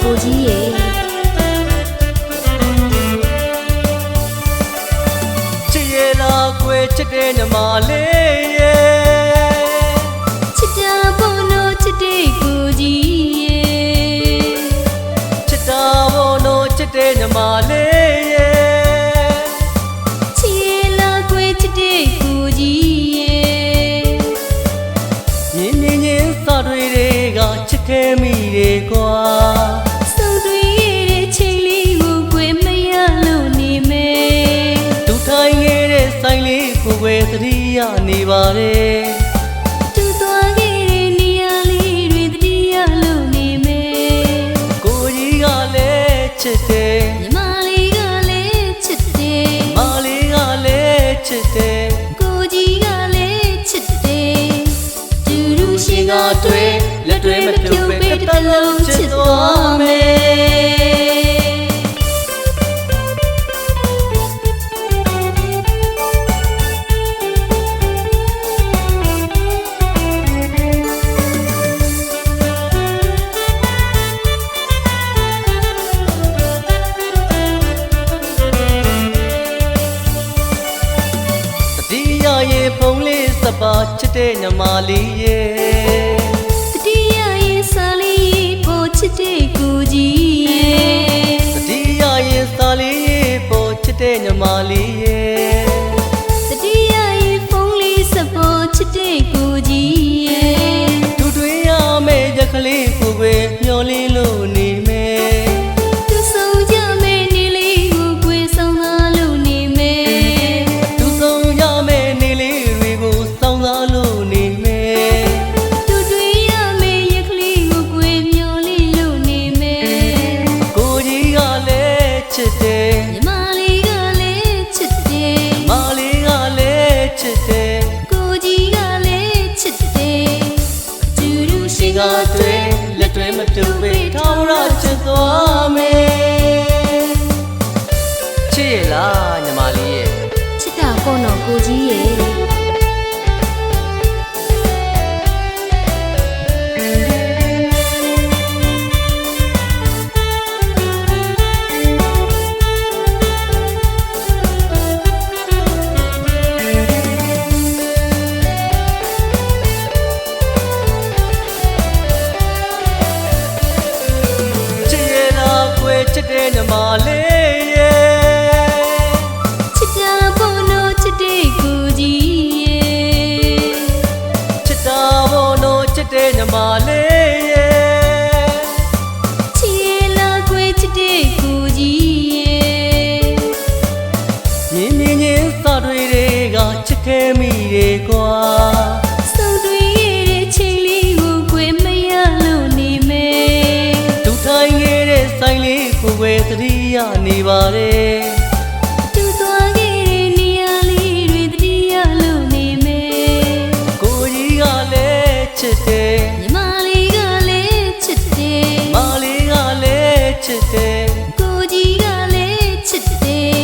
ကိုကြီးရေချစ်ရလားကွယ်ချစ်တဲ့ညီမလေးရေချစ်တာဘောနော်ချစ်တဲ့ကိုကြီးရေချစ်တာဘောနော်ချစ်တဲ့ညီမလေးရေချစ်ရလားကွယ်ချစ်တဲ့ကိုကြီးရေမြင်းမြင်းချင်းစာတွေကချစ်ခဲ့မိတယ်ကွာစုံတွေ့ရတဲ့ချိန်လေးကိုကွယ်မရလို့နေမယ်ဒုထိုင်ခဲ့တဲ့ဆိုင်လေးကိုွယ်သတိရနေပါတယ်တူသွားခဲ့တဲ့နေရာလေးတွေသတိရလို့နေမယ်ကိုကြီးကလည်းချစ်တယ်ညီမလေးကလည်းချစ်တယ်မလေးကလည်းချစ်တယ်ကိုကြီးကလည်းချစ်တယ်တူတူရှင်ကတွေ့လက်တွေမပြုတ်ပဲတစ်လုံးချစ်သွားမယ်ရေဖုံးလေးစပါချစ်တဲ့ညီမလေးရေတတိယရေစာလေးပို့ချစ်တဲ့ကိုကြီးရေတတိယရေစာလေးပို့ချစ်တဲ့ညီမလေးရေတတိယရေဖုံးလေးစပို့ချစ်တဲ့ကိုကြီးရေတူတွေ့ရမယ့်ရကလေးကိုပဲမျောလေးလို့နေမယ်သူဆုံးကြမယ့်နေလေးကိုကွယ်ဆောင်သာလို့နေမယ်သူဆုံးရမယ့်နေလေးတွေကိုစောင်းသာလို့နေမယ်တူတွေ့ရမယ့်ရကလေးကိုကွယ်မျောလေးလို့နေမယ်ကိုကြီးကလည်းချစ်တယ်ညီမလေးကလည်းချစ်တယ်မလေးကလည်းချစ်တယ်ကိုကြီးကလည်းချစ်တယ်တူတူရှင်ကတွေ့လက်တွေမပြုတ်ပဲထောင်းရချစ်သွားမယ်ချစ်ရလားညီမလေးရဲ့ချစ်တာပေါ့နော်ကိုကြီးရေချစ်တဲ့ညီမလေးရေချစ်တာဘောနော်ချစ်တဲ့ကိုကြီးရေချစ်တာဘောနော်ချစ်တဲ့ညီမလေးရေချစ်လားကွယ်ချစ်တဲ့ကိုကြီးရေမြင်းမြင်းချင်းစာတွေကချစ်ခဲ့မိတယ်ကွာစုံတွေ့ရတဲ့ချိန်လေးကိုကွယ်မရလို့နေမယ်ဒုထိုင်ခဲ့တဲ့ဆိုင်လေးကိုပဲသတိရနေပါတယ်တူသွားခဲ့တဲ့နေရာလေးတွေသတိရလို့နေမယ်ကိုကြီးကလည်းချစ်တယ်ညီမလေးကလည်းချစ်တယ်မလေးကလည်းချစ်တယ်ကိုကြီးကလည်းချစ်တယ်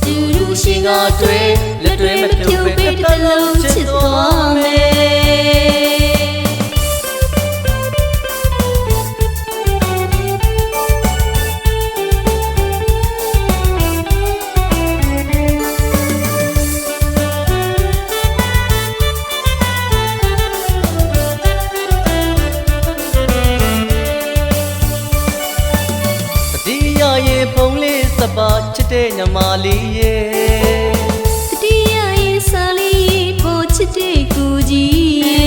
တူတူရှင်ကတွေ့လက်တွေမပြုတ်ပဲတစ်လုံးချစ်သွားမယ်ရေဖုံးလေးစပါချစ်တဲ့ညီမလေးရေတတိယရေစာလေးပို့ချစ်တဲ့ကိုကြီးရေ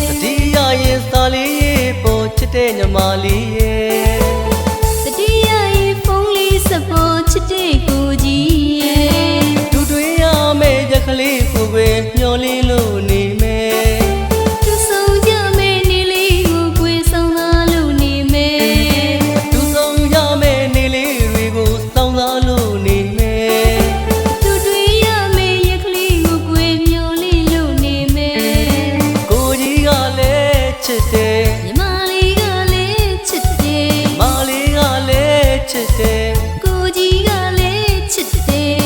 တတိယရေစာလေးပို့ချစ်တဲ့ညီမလေးရေတတိယရေဖုံးလေးစပို့ချစ်တဲ့ကိုကြီးရေတူတွေ့ရမယ့်ရကလေးကိုပဲမျောလေးလို့နေမယ်သူဆုံးကြမယ့်နေလေးကိုကွယ်ဆောင်သာလို့နေမယ်သူဆုံးရမယ့်နေလေးတွေကိုစောင်းသာလို့နေမယ်တူတွေ့ရမယ့်ရကလေးကိုကွယ်မျောလေးလို့နေမယ်ကိုကြီးကလည်းချစ်တယ်ညီမလေးကလည်းချစ်တယ်မလေးကလည်းချစ်တယ်ကိုကြီးကလည်းချစ်တယ်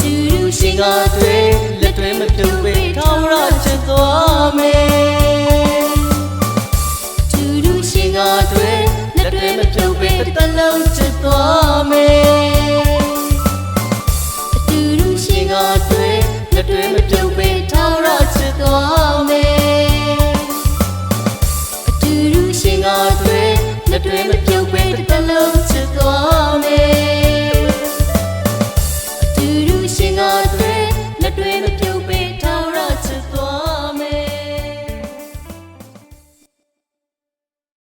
တူတူရှင်ကတွေ့လက်တွေမပြုတ်ပဲထောင်းရချစ်သွားမယ်တူတူရှင်ကတွေ့လက်တွေမ တစ်သက်လုံးချစ်သွားမယ် အတူတူရှိငါတွေ့လက်တွေမပြုတ်ပဲထာဝရချစ်သွားမယ်အတူတူရှိငါတွေ့လက်တွေမ